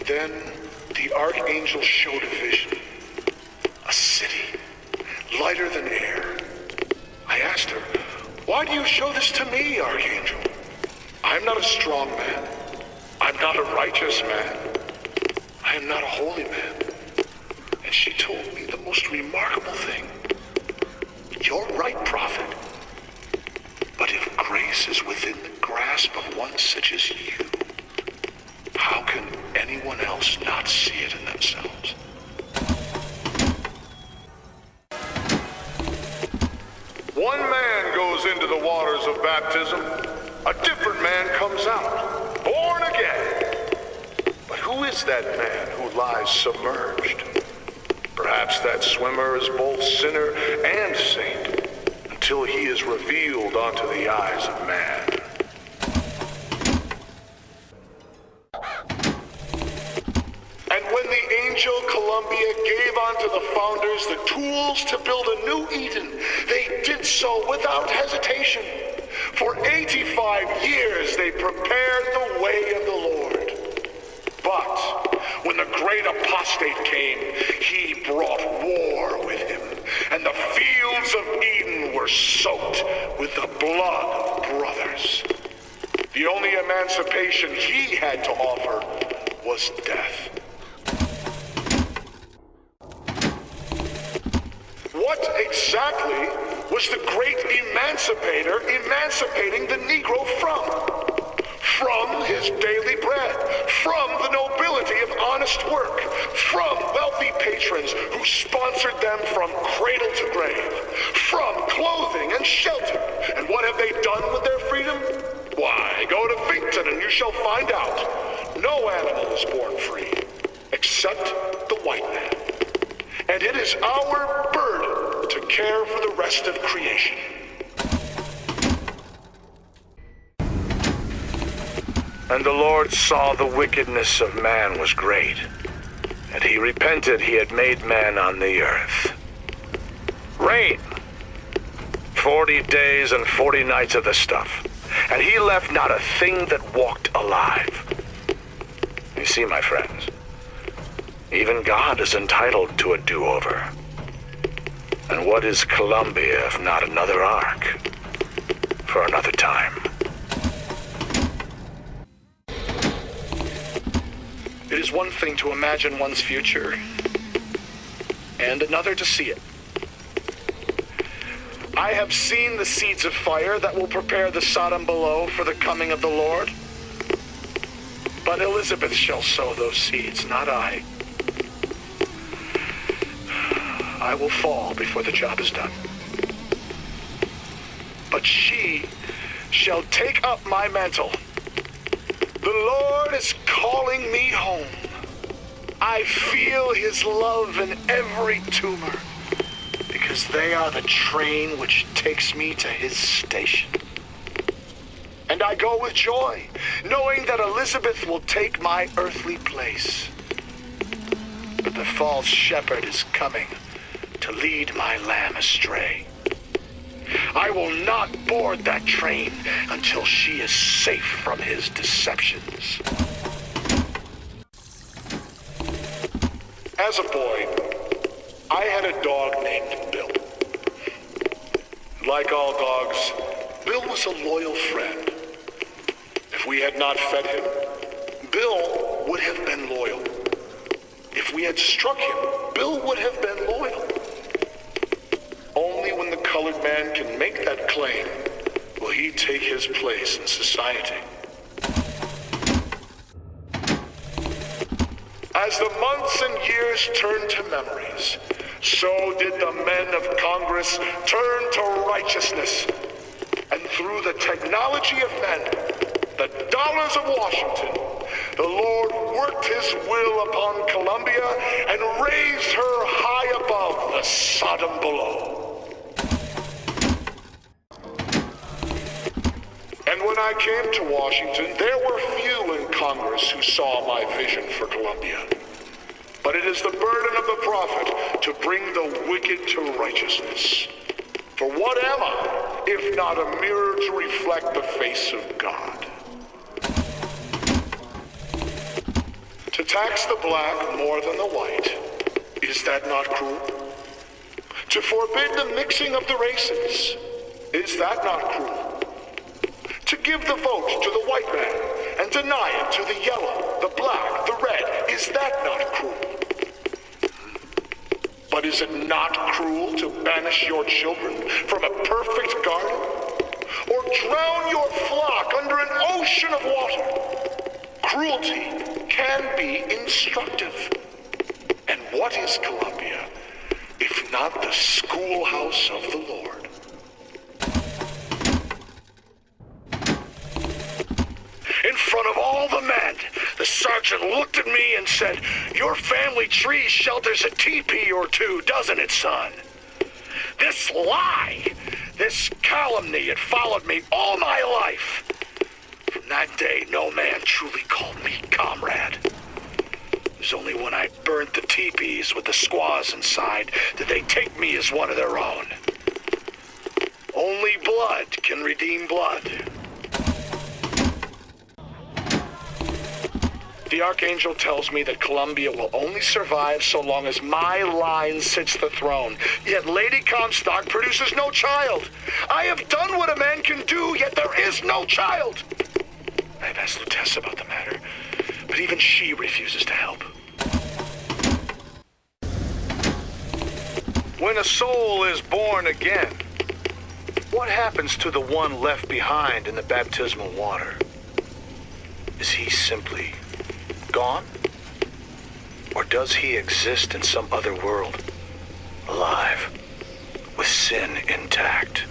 Then the archangel showed a vision. A city, lighter than air. I asked her, "Why do you show this to me, archangel? I'm not a strong man. I'm not a righteous man. I am not a holy man." And she told me the most remarkable thing. "You're right, prophet. But if grace is within the grasp of one such as you, how can anyone else not see it in themselves?" One man goes into the waters of baptism. A different man comes out, born again. But who is that man who lies submerged? Perhaps that swimmer is both sinner and saint, until he is revealed unto the eyes of man. And when the angel Columbia gave unto the founders the tools to build a new Eden, they did so without hesitation. For 85 years they prepared the way of the Lord. But when the great apostate came, he brought war with him, and the fields of Eden were soaked with the blood of brothers. The only emancipation he had to offer was death. What exactly was the great emancipator emancipating the Negro from? From his daily bread, from the nobility of honest work, from wealthy patrons who sponsored them from cradle to grave, from clothing and shelter. And what have they done with their freedom? Why, go to Finkton and you shall find out. No animal is born free, except the white man. And it is our burden to care for the rest of creation. And the Lord saw the wickedness of man was great, and he repented he had made man on the earth. Rain. 40 days and 40 nights of the stuff, and he left not a thing that walked alive. You see, my friends, even God is entitled to a do-over. And what is Columbia if not another ark for another time? It is one thing to imagine one's future, and another to see it. I have seen the seeds of fire that will prepare the Sodom below for the coming of the Lord. But Elizabeth shall sow those seeds, not I. I will fall before the job is done. But she shall take up my mantle. The Lord is calling me home. I feel his love in every tumor, because they are the train which takes me to his station. And I go with joy, knowing that Elizabeth will take my earthly place. But the false shepherd is coming to lead my lamb astray. I will not board that train until she is safe from his deceptions. As a boy, I had a dog named Bill. Like all dogs, Bill was a loyal friend. If we had not fed him, Bill would have been loyal. If we had struck him, Bill would have been loyal. Only when the colored man can make that claim will he take his place in society. As the months and years turned to memories, so did the men of Congress turn to righteousness. And through the technology of men, the dollars of Washington, the Lord worked his will upon Columbia and raised her high above the Sodom below. And when I came to Washington, there were few in Congress who saw my vision for Columbia. But it is the burden of the prophet to bring the wicked to righteousness. For what am I, if not a mirror to reflect the face of God? To tax the black more than the white, is that not cruel? To forbid the mixing of the races, is that not cruel? To give the vote to the white man and deny it to the yellow, the black, the red, is that not cruel? But is it not cruel to banish your children from a perfect garden? Or drown your flock under an ocean of water? Cruelty can be instructive. And what is Columbia, if not the schoolhouse of the Lord? In front of all the men, the sergeant looked at me and said, "Your family tree shelters a teepee or two, doesn't it, son?" This lie, this calumny had followed me all my life. From that day, no man truly called me comrade. It was only when I burnt the teepees with the squaws inside did they take me as one of their own. Only blood can redeem blood. The Archangel tells me that Columbia will only survive so long as my line sits the throne. Yet Lady Comstock produces no child. I have done what a man can do, yet there is no child. I have asked Lutece about the matter, but even she refuses to help. When a soul is born again, what happens to the one left behind in the baptismal water? Is he simply gone? Or does he exist in some other world, alive, with sin intact?